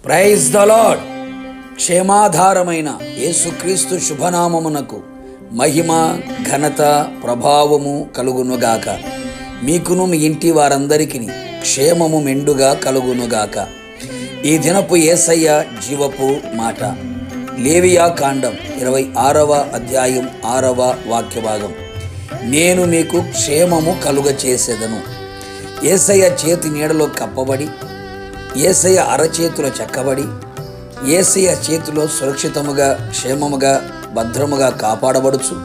Praise the lord. క్షేమాధారమైన యేసుక్రీస్తు శుభనామమునకు మహిమ, ఘనత, ప్రభావము కలుగునుగాక. మీకును మీ ఇంటి వారందరికీ క్షేమము మెండుగా కలుగునుగాక. ఈ దినపు యేసయ్య జీవపు మాట. లేవియా కాండం 26వ అధ్యాయం 6వ వాక్యభాగం. నేను మీకు క్షేమము కలుగచేసేదను. యేసయ్య చేతి నీడలో కప్పబడి, యేసయ్య అరచేతిలో చెక్కబడి, యేసయ్య చేతిలో సురక్షితముగా, క్షేమముగా, భద్రముగా కాపాడబడుచు,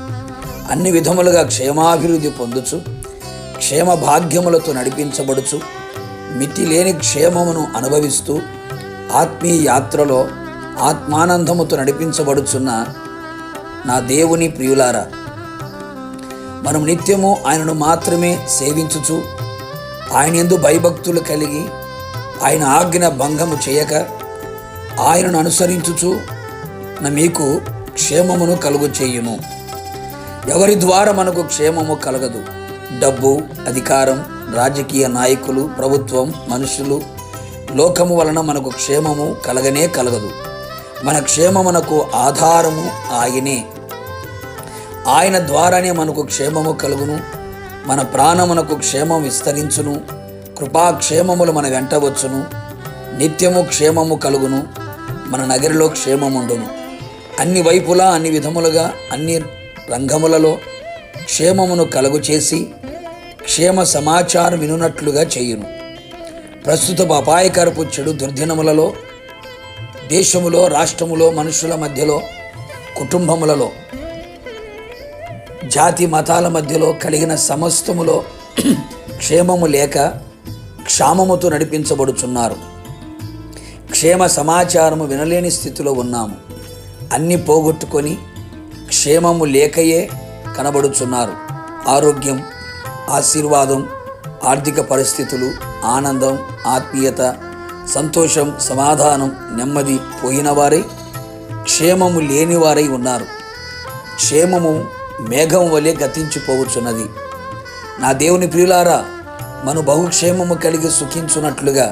అన్ని విధములుగా క్షేమాభివృద్ధి పొందుచు, క్షేమ భాగ్యములతో నడిపించబడుచు, మితి లేని క్షేమమును అనుభవిస్తూ ఆత్మీయ యాత్రలో ఆత్మానందముతో నడిపించబడుచున్న నా దేవుని ప్రియులారా, మనం నిత్యము ఆయనను మాత్రమే సేవించుచు, ఆయన యందు భయభక్తులు కలిగి, ఆయన ఆజ్ఞ భంగము చేయక ఆయనను అనుసరించుచు మీకు క్షేమమును కలుగు చేయును. ఎవరి ద్వారా మనకు క్షేమము కలగదు. డబ్బు, అధికారం, రాజకీయ నాయకులు, ప్రభుత్వం, మనుషులు, లోకము వలన మనకు క్షేమము కలగనే కలగదు. మన క్షేమమునకు ఆధారము ఆయనే. ఆయన ద్వారానే మనకు క్షేమము కలుగును. మన ప్రాణమునకు క్షేమం విస్తరించును. కృపాక్షేమములు మన వెంట వచ్చును. నిత్యము క్షేమము కలుగును. మన నగరిలో క్షేమముండును. అన్ని వైపులా, అన్ని విధములుగా, అన్ని రంగములలో క్షేమమును కలుగు చేసి క్షేమ సమాచారం వినున్నట్లుగా చేయును. ప్రస్తుత అపాయకరపు చెడు దుర్దినములలో, దేశములో, రాష్ట్రములో, మనుషుల మధ్యలో, కుటుంబములలో, జాతి మతాల మధ్యలో కలిగిన సమస్తములో క్షేమము లేక క్షామముతో నడిపించబడుచున్నారు. క్షేమ సమాచారము వినలేని స్థితిలో ఉన్నాము. అన్నీ పోగొట్టుకొని క్షేమము లేకయే కనబడుచున్నారు. ఆరోగ్యం, ఆశీర్వాదం, ఆర్థిక పరిస్థితులు, ఆనందం, ఆత్మీయత, సంతోషం, సమాధానం, నెమ్మది పోయిన వారై క్షేమము లేని వారై ఉన్నారు. క్షేమము మేఘం వలె గతించిపోవచ్చున్నది. నా దేవుని ప్రియులారా, మన బహుక్షేమము కలిగి సుఖించున్నట్లుగా,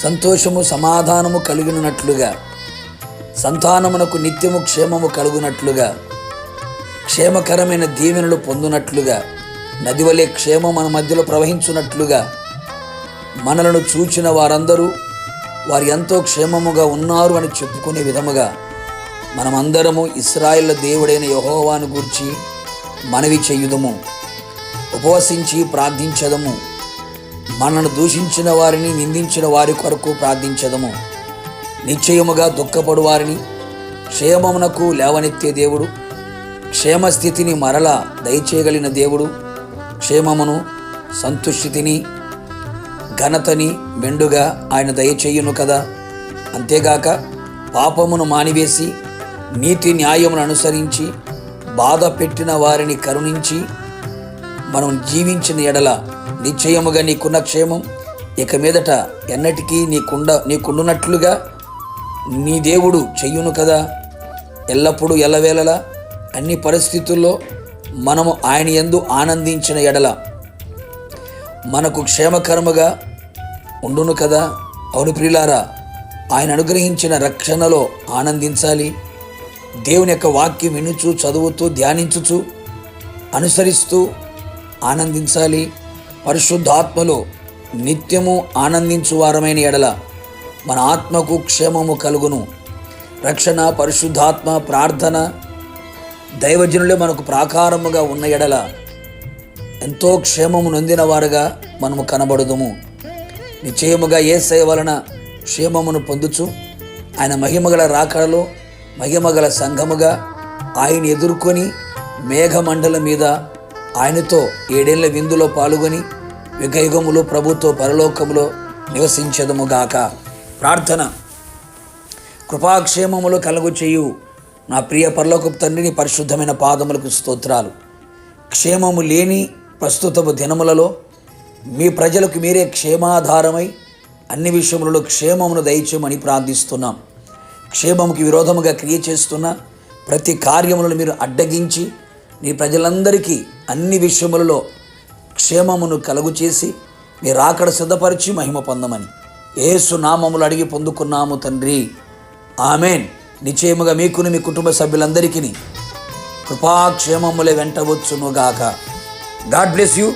సంతోషము, సమాధానము కలిగినట్లుగా, సంతానమునకు నిత్యము క్షేమము కలుగునట్లుగా, క్షేమకరమైన దీవెనలు పొందునట్లుగా, నది వలె క్షేమం మన మధ్యలో ప్రవహించున్నట్లుగా, మనలను చూచిన వారందరూ వారు ఎంతో క్షేమముగా ఉన్నారు అని చెప్పుకునే విధముగా మనమందరము ఇశ్రాయేలు దేవుడైన యెహోవాను గూర్చి మనవి చేయుదము. ఉపవసించి ప్రార్థించదము. మనను దూషించిన వారిని, నిందించిన వారి కొరకు ప్రార్థించదము. నిశ్చయముగా దుఃఖపడు వారిని క్షేమమునకు లేవనెత్తే దేవుడు, క్షేమస్థితిని మరలా దయచేయగలిగిన దేవుడు, క్షేమమును, సంతుష్టిని, ఘనతని మెండుగా ఆయన దయచేయును కదా. అంతేగాక పాపమును మానివేసి నీతి న్యాయమును అనుసరించి బాధ పెట్టిన వారిని కరుణించి మనం జీవించిన ఎడల నిశ్చయముగా నీకున్న క్షేమం ఇక మీదట ఎన్నటికీ నీకుండునట్లుగా నీ దేవుడు చెయ్యును కదా. ఎల్లప్పుడూ ఎల్లవేళలా అన్ని పరిస్థితుల్లో మనము ఆయన యందు ఆనందించిన ఎడల మనకు క్షేమకరముగా ఉండును కదా. అవును ప్రియులారా, ఆయన అనుగ్రహించిన రక్షణలో ఆనందించాలి. దేవుని యొక్క వాక్యం వినుచు, చదువుతూ, ధ్యానించుచు, అనుసరిస్తూ ఆనందించాలి. పరిశుద్ధాత్మలో నిత్యము ఆనందించు వారమైన ఎడల మన ఆత్మకు క్షేమము కలుగును. రక్షణ, పరిశుద్ధాత్మ, ప్రార్థన, దైవజనులే మనకు ప్రాకారముగా ఉన్న ఎడల ఎంతో క్షేమము నొందిన వారుగా మనము కనబడుదుము. నిశ్చయముగా యేసయ్య వలన క్షేమమును పొందుచు, ఆయన మహిమగల రాకడలో మహిమగల సంఘముగా ఆయన ఎదుర్కొని మేఘమండలం మీద ఆయనతో 7 ఏళ్ల విందులో పాల్గొని యుగయుగములు ప్రభుతో పరలోకములో నివసించదముగాక. ప్రార్థన. కృపాక్షేమములు కలుగు చేయు నా ప్రియ పరలోకపు తండ్రిని పరిశుద్ధమైన పాదములకు స్తోత్రాలు. క్షేమము లేని ప్రస్తుతపు దినములలో మీ ప్రజలకు మీరే క్షేమాధారమై అన్ని విషయములలో క్షేమమును దయచేయమని ప్రార్థిస్తున్నాం. క్షేమముకి విరోధముగా క్రియ చేస్తున్న ప్రతి కార్యములను మీరు అడ్డగించి నీ ప్రజలందరికీ అన్ని విషయములలో క్షేమమును కలుగు చేసి మీ రాకడ సిద్ధపరిచి మహిమ పొందమని యేసు నామములు అడిగి పొందుకున్నాము తండ్రి, ఆమెన్. నిశ్చయముగా మీకును మీ కుటుంబ సభ్యులందరికీ కృపాక్షేమములే వెంటవచ్చునుగాక. God bless you.